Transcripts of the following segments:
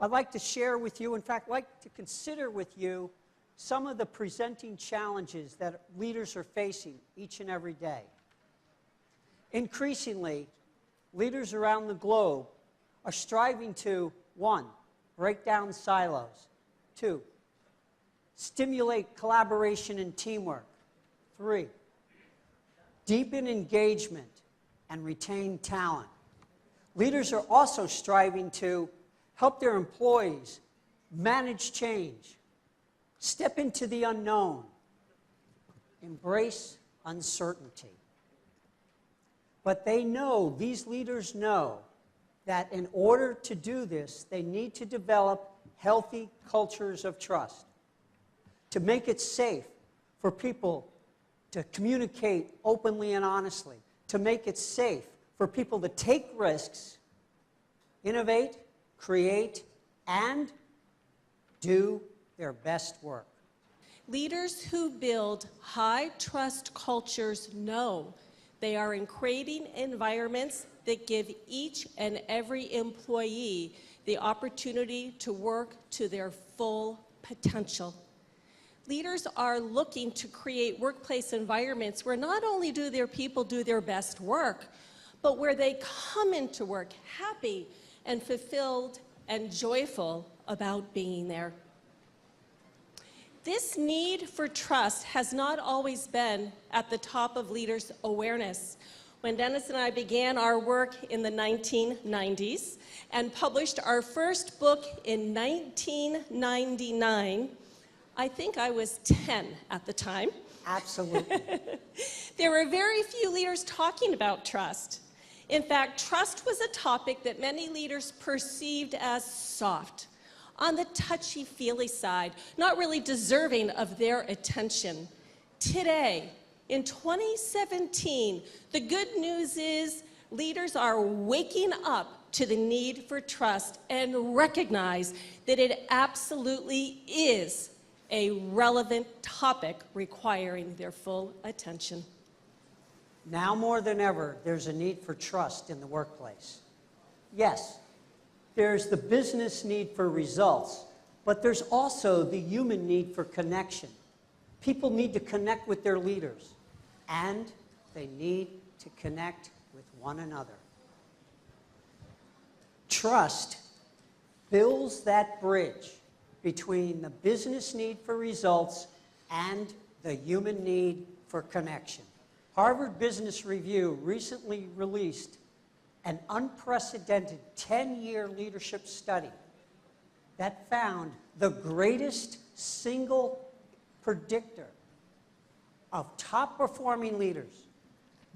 I'd like to share with you, in fact, like to consider with you some of the presenting challenges that leaders are facing each and every day. Increasingly, leaders around the globe are striving to, 1, break down silos, 2, stimulate collaboration and teamwork, 3, deepen engagement and retain talent. Leaders are also striving to help their employees manage change, step into the unknown, embrace uncertainty. But they know, these leaders know, that in order to do this, they need to develop healthy cultures of trust, to make it safe for people to communicate openly and honestly, to make it safe for people to take risks, innovate, create, and do their best work. Leaders who build high-trust cultures know they are in creating environments that give each and every employee the opportunity to work to their full potential. Leaders are looking to create workplace environments where not only do their people do their best work, but where they come into work happy and fulfilled and joyful about being there. This need for trust has not always been at the top of leaders' awareness. When Dennis and I began our work in the 1990s and published our first book in 1999, I think I was 10 at the time. Absolutely. There were very few leaders talking about trust. In fact, trust was a topic that many leaders perceived as soft, on the touchy-feely side, not really deserving of their attention. Today, in 2017, the good news is leaders are waking up to the need for trust and recognize that it absolutely is a relevant topic requiring their full attention. Now more than ever, there's a need for trust in the workplace. Yes, there's the business need for results, but there's also the human need for connection. People need to connect with their leaders, and they need to connect with one another. Trust builds that bridge between the business need for results and the human need for connection. Harvard Business Review recently released an unprecedented 10-year leadership study that found the greatest single predictor of top-performing leaders,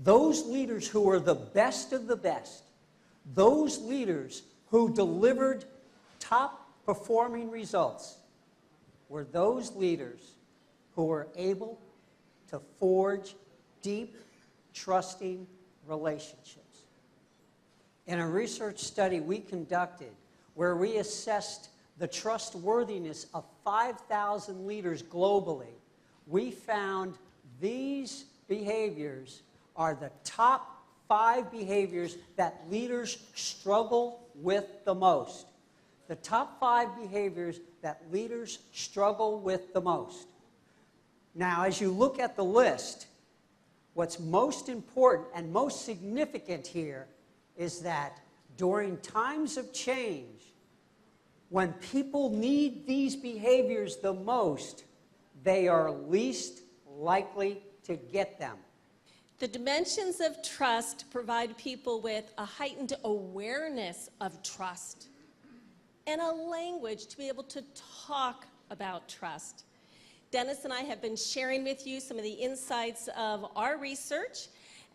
those leaders who were the best of the best, those leaders who delivered top-performing results, were those leaders who were able to forge deep, trusting relationships. In a research study we conducted where we assessed the trustworthiness of 5,000 leaders globally, we found these behaviors are the top 5 behaviors that leaders struggle with the most. The top 5 behaviors that leaders struggle with the most. Now, as you look at the list, what's most important and most significant here is that during times of change, when people need these behaviors the most, they are least likely to get them. The dimensions of trust provide people with a heightened awareness of trust and a language to be able to talk about trust. Dennis and I have been sharing with you some of the insights of our research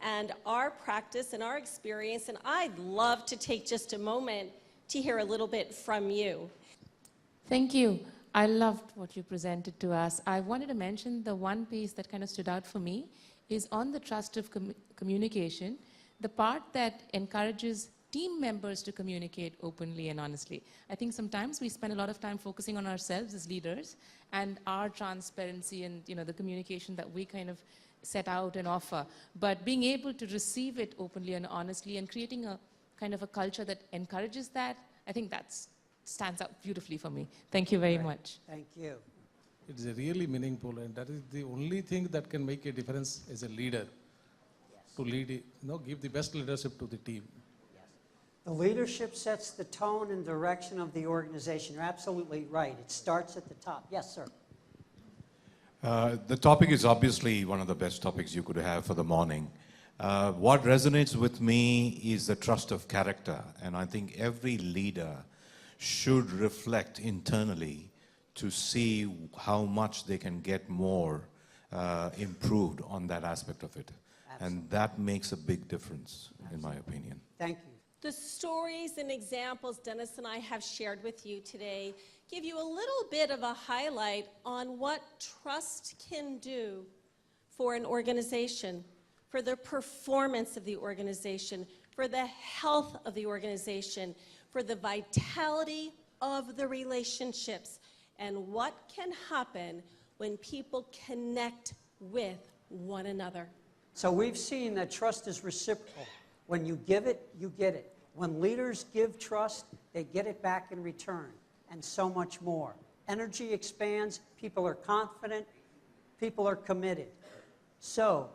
and our practice and our experience, and I'd love to take just a moment to hear a little bit from you. Thank you. I loved what you presented to us. I wanted to mention the one piece that kind of stood out for me is on the trust of communication, the part that encourages team members to communicate openly and honestly. I think sometimes we spend a lot of time focusing on ourselves as leaders and our transparency and the communication that we kind of set out and offer. But being able to receive it openly and honestly and creating a kind of a culture that encourages that, I think that's stands out beautifully for me. Thank you very much. Thank you. It's a really meaningful, and that is the only thing that can make a difference as a leader. To lead, give the best leadership to the team. The leadership sets the tone and direction of the organization. You're absolutely right. It starts at the top. Yes, sir. The topic is obviously one of the best topics you could have for the morning. What resonates with me is the trust of character, and I think every leader should reflect internally to see how much they can get more improved on that aspect of it. And that makes a big difference, in my opinion. Thank you. The stories and examples Dennis and I have shared with you today give you a little bit of a highlight on what trust can do for an organization, for the performance of the organization, for the health of the organization, for the vitality of the relationships, and what can happen when people connect with one another. So we've seen that trust is reciprocal. When you give it, you get it. When leaders give trust, they get it back in return, and so much more. Energy expands, people are confident, people are committed. So,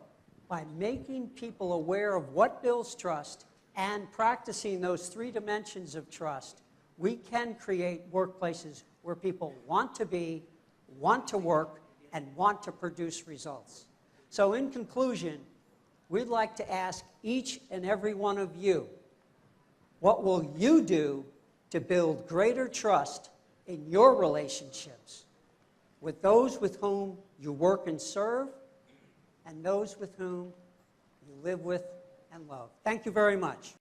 by making people aware of what builds trust and practicing those 3 dimensions of trust, we can create workplaces where people want to be, want to work, and want to produce results. So in conclusion, we'd like to ask each and every one of you, what will you do to build greater trust in your relationships with those with whom you work and serve, and those with whom you live with and love? Thank you very much.